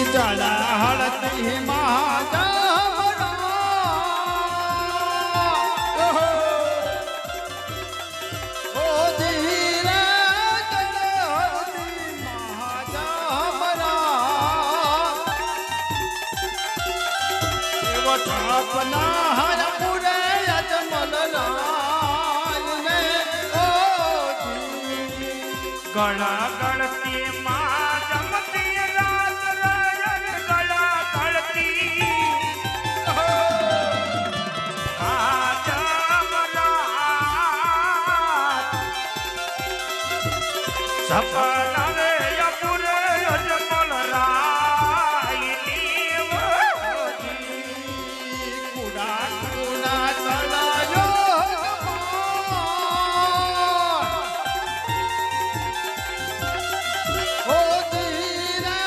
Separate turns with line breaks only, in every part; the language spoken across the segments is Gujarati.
જળા હળતી મહાજમરા ઓ ધીરે જળા હળતી મહાજમરા એવો ઠાપના હરપુરે અજમલ રાયને ઓ
ગળા ગળતી માં જમતી રાત રયન ગળા ગળતી આ જમરાત સપના રે અપુરે અજમલ રાયની
કુડા કુડા ચડાયો ઓ ધીરે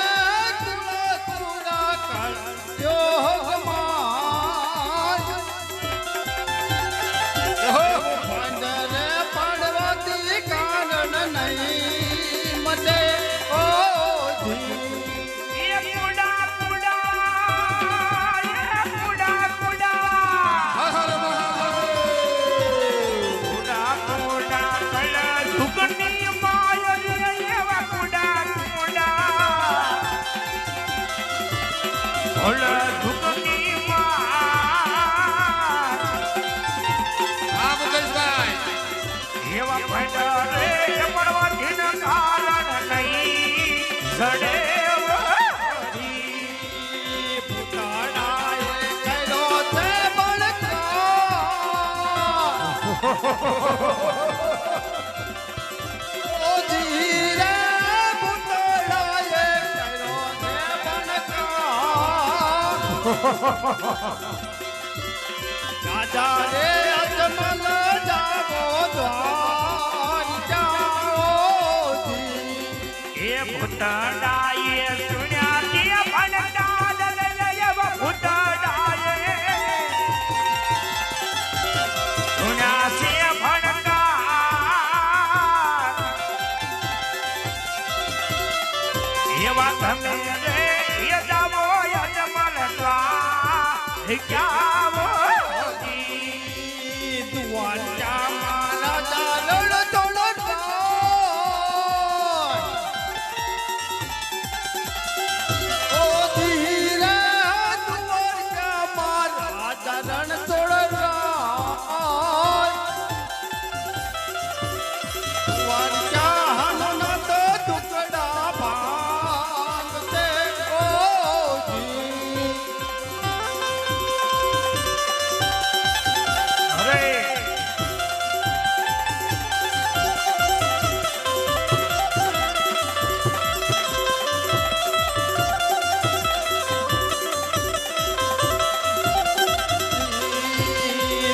કુડા કુડા ચડાયો ગમાન હો પંડરે પડવાતી કારણ નહીં મતે ઓ ધી
એ કુડા કુડા
હર મહાદેવ
કુડા કુડા કળા ઝુકની માય રે એવા કુડા કુડા ઓલા ઝુકની માં
આ મુકેશભાઈ
એવા ભંડા રે પડવાથી ન કારણ નહીં સડે
ભૂતાડાએ કર્યો તે બળકા ઓ ધીરે ભૂતાડાએ કર્યો તે બળકા રાજા રે અજમલ જાવો દ્વારિકા ઓ ધી
એ ભૂતડાએ સુણ્યા તે ભંડા રે એવા ભૂતડાએ સુણ્યા છે ભંડા એવા તમે રે એ જાવો અજમલ દ્વારિકા
દ્વારકા મહારાજા લડતો ઓ ધીરે દ્વારકા મહારાજા રણ દ્વારકા હમણાં તો ટુકડા ભાંગતે ઓ જી
અરે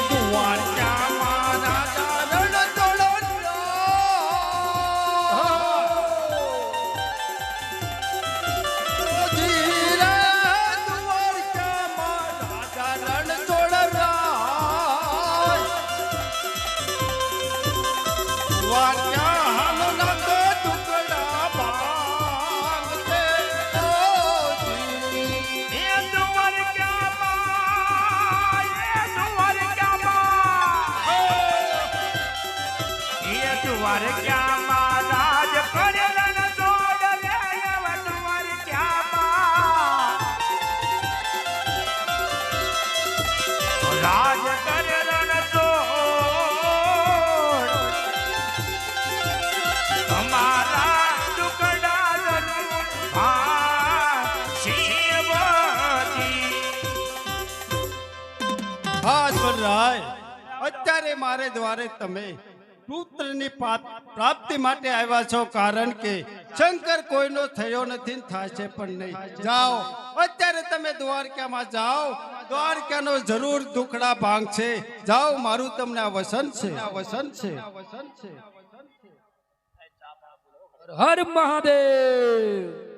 દ્વારકા મહારાજા રણતો ધીરે દ્વારકા મહારાજા રણતો દ્વારકા હમણાં તો ટુકડા ભાંગતે ઓ જી
એ દ્વારકામાં રાજ કરેલ ન જોડ રે એવા દ્વારકામાં રાજ કરેલ ન જોડ તમારા ટુકડા શિવજી
હા સ્વરાય અત્યારે મારે દ્વારે તમે પુત્રની પ્રાપ્તિ માટે આવ્યા છો કારણ કે શંકર કોઈનો થયો નથી ને થશે પણ નહીં જાઓ અત્યારે તમે દ્વારકામાં જાઓ દ્વારકાનો જરૂર દુખડા ભાંગ છે જાઓ મારું તમને આ વસન છે
હર મહાદેવ